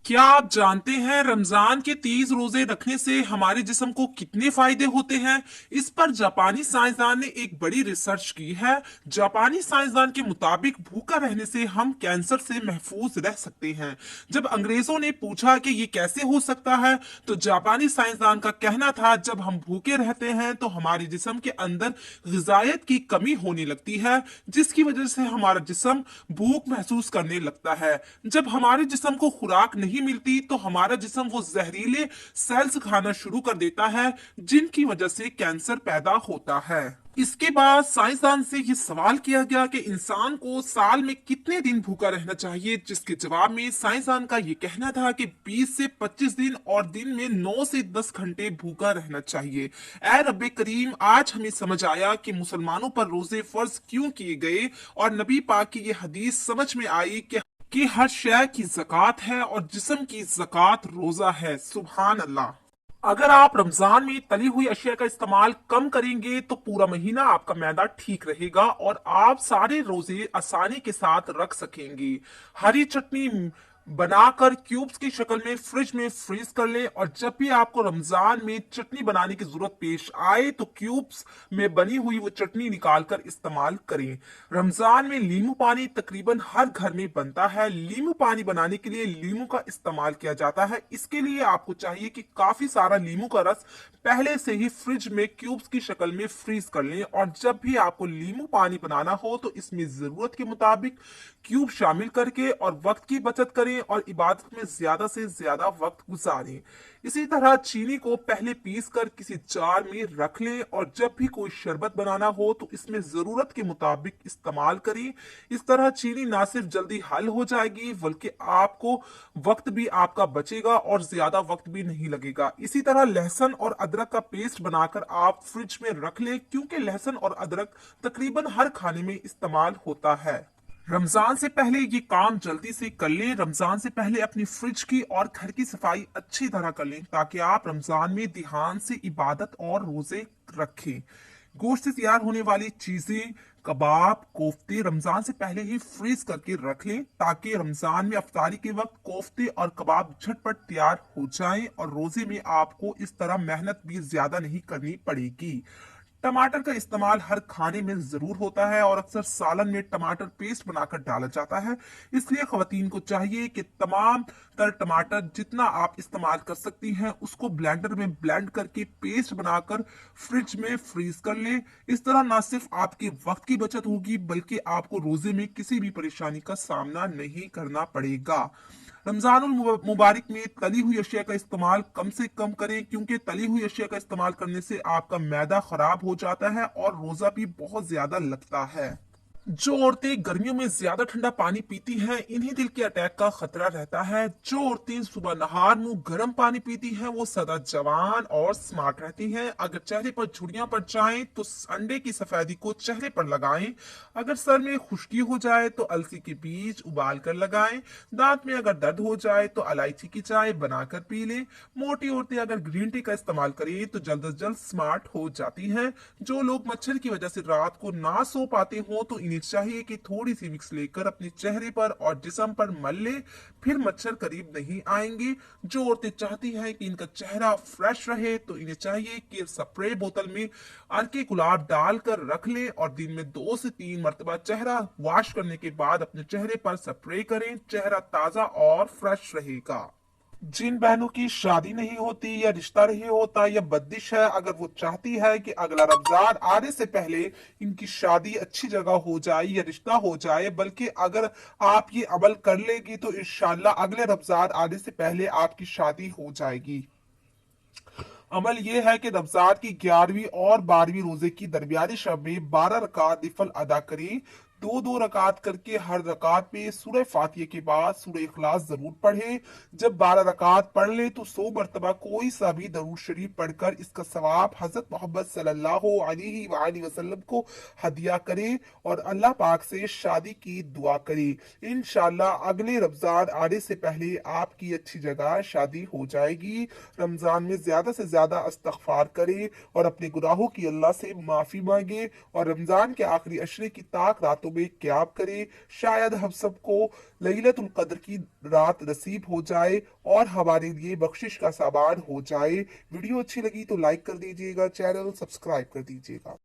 क्या आप जानते हैं रमजान के 30 रोजे रखने से हमारे जिस्म को कितने फायदे होते हैं? इस पर जापानी साइंसदान ने एक बड़ी रिसर्च की है। जापानी साइंसदान के मुताबिक भूखा रहने से हम कैंसर से महफूज रह सकते हैं। जब अंग्रेजों ने पूछा कि ये कैसे हो सकता है, तो जापानी साइंसदान का कहना था जब हम भूखे रहते हैं तो हमारे जिस्म के अंदर ग़िज़ायत की कमी होने लगती है, जिसकी वजह से हमारा जिस्म भूख महसूस करने लगता है। जब हमारे जिस्म को खुराक नहीं मिलती तो हमारा जिस्म वो जहरीले सेल्स खाना शुरू कर देता है, जिनकी वजह से कैंसर पैदा होता है। इसके बाद साइंसदान से ये सवाल किया गया कि इंसान को साल में कितने दिन भूखा रहना चाहिए, जिसके जवाब में साइंसदान का ये कहना था कि 20 से 25 दिन और दिन में 9 से 10 घंटे भूखा रहना चाहिए। ऐ रब्बे करीम, आज हमें समझ आया कि मुसलमानों पर रोजे फर्ज क्यों किए गए, और नबी पाक की ये हदीस समझ में आई कि हर शय की ज़कात है और जिस्म की ज़कात रोजा है। सुभान अल्लाह। अगर आप रमजान में तली हुई अशिया का इस्तेमाल कम करेंगे तो पूरा महीना आपका मैदा ठीक रहेगा और आप सारे रोजे आसानी के साथ रख सकेंगे। हरी चटनी बनाकर क्यूब्स की शक्ल में फ्रिज में फ्रीज कर लें, और जब भी आपको रमजान में चटनी बनाने की जरूरत पेश आए तो क्यूब्स में बनी हुई वो चटनी निकाल कर इस्तेमाल करें। रमजान में नींबू पानी तकरीबन हर घर में बनता है। नींबू पानी बनाने के लिए नींबू का इस्तेमाल किया जाता है। इसके लिए आपको चाहिए कि काफी सारा नींबू का रस पहले से ही फ्रिज में क्यूब्स की शक्ल में फ्रीज कर लें, और जब भी आपको नींबू पानी बनाना हो तो इसमें जरूरत के मुताबिक क्यूब शामिल करके और वक्त की बचत करें और इबादत में ज्यादा से ज्यादा वक्त गुजारें। इसी तरह चीनी को पहले पीस कर किसी जार में रख लें, और जब भी कोई शरबत बनाना हो तो इसमें जरूरत के मुताबिक इस्तेमाल करें। इस तरह चीनी ना सिर्फ जल्दी हल हो जाएगी बल्कि आपको वक्त भी आपका बचेगा और ज्यादा वक्त भी नहीं लगेगा। इसी तरह लहसुन और अदरक का पेस्ट बनाकर आप फ्रिज में रख लें, क्योंकि लहसुन और अदरक तकरीबन हर खाने में इस्तेमाल होता है। रमजान से पहले ये काम जल्दी से कर लें। रमजान से पहले अपनी फ्रिज की और घर की सफाई अच्छी तरह कर लें, ताकि आप रमजान में ध्यान से इबादत और रोजे रखें। गोश्त से तैयार होने वाली चीजें, कबाब, कोफ्ते रमजान से पहले ही फ्रीज करके रख लें, ताकि रमजान में अफ्तारी के वक्त कोफ्ते और कबाब झटपट तैयार हो जाएं और रोजे में आपको इस तरह मेहनत भी ज्यादा नहीं करनी पड़ेगी। टमाटर का इस्तेमाल हर खाने में जरूर होता है और अक्सर सालन में टमाटर पेस्ट बनाकर डाला जाता है। इसलिए खवातीन को चाहिए कि तमाम तर टमाटर जितना आप इस्तेमाल कर सकती हैं उसको ब्लेंडर में ब्लेंड करके पेस्ट बनाकर फ्रिज में फ्रीज कर लें। इस तरह ना सिर्फ आपके वक्त की बचत होगी बल्कि आपको रोजे में किसी भी परेशानी का सामना नहीं करना पड़ेगा। रमजानुल मुबारक में तली हुई अशिया का इस्तेमाल कम से कम करें, क्योंकि तली हुई अशिया का इस्तेमाल करने से आपका मैदा खराब हो जाता है और रोजा भी बहुत ज्यादा लगता है। जो औरतें गर्मियों में ज्यादा ठंडा पानी पीती हैं, इन्हें दिल के अटैक का खतरा रहता है। जो औरतें सुबह नहार मुंह गर्म पानी पीती हैं वो सदा जवान और स्मार्ट रहती हैं। अगर चेहरे पर झुर्रियां पड़ जाएं तो अंडे की सफेदी को चेहरे पर लगाएं। अगर सर में खुश्की हो जाए तो अलसी के बीज उबाल कर लगाएं। दांत में अगर दर्द हो जाए तो इलायची की चाय बनाकर पी लें। मोटी औरतें अगर ग्रीन टी का इस्तेमाल करें तो जल्द अज जल्द स्मार्ट हो जाती हैं। जो लोग मच्छर की वजह से रात को ना सो पाते हो तो इन्हें चाहिए कि थोड़ी सी विक्स लेकर अपने चेहरे पर और जिस्म पर मल ले, फिर मच्छर करीब नहीं आएंगे। जो औरतें चाहती हैं कि इनका चेहरा फ्रेश रहे तो इन्हें चाहिए कि स्प्रे बोतल में अर्के गुलाब डालकर रख लें और दिन में 2 से 3 मरतबा चेहरा वॉश करने के बाद अपने चेहरे पर स्प्रे करें। चेहरा ताजा और फ्रेश रहेगा। जिन बहनों की शादी नहीं होती या रिश्ता नहीं होता या बद्दिश है, अगर वो चाहती है कि अगला रमजान आने से पहले इनकी शादी अच्छी जगह हो जाए या रिश्ता हो जाए, बल्कि अगर आप ये अमल कर लेगी तो इंशाल्लाह अगले रमजान आने से पहले आपकी शादी हो जाएगी। अमल ये है कि रमजान की 11वीं और 12वीं रोजे की दरमियानी शब में 12 रकात नफल अदा करें। 2-2 रकात करके हर रकात में सूरह फातिहा के बाद सूरह इखलास जरूर पढ़ें। जब 12 रकात पढ़ ले तो 100 मरतबा कोई सा भी दरूद शरीफ पढ़कर इसका सवाब हजरत मोहम्मद सल्लल्लाहु अलैहि वसल्लम को हदिया करें और अल्लाह पाक से शादी की दुआ करें। इंशाल्लाह अगले रमजान आने से पहले आपकी अच्छी जगह शादी हो जाएगी। रमजान में ज्यादा से ज्यादा इस्तगफार करें और अपने गुनाहों की अल्लाह से माफी मांगे, और रमजान के आखिरी अशरे की ताक रातों रातों में क्या करें। शायद हम सबको लैलतुल कद्र की रात नसीब हो जाए और हमारे लिए बख्शिश का सामान हो जाए। वीडियो अच्छी लगी तो लाइक कर दीजिएगा, चैनल सब्सक्राइब कर दीजिएगा।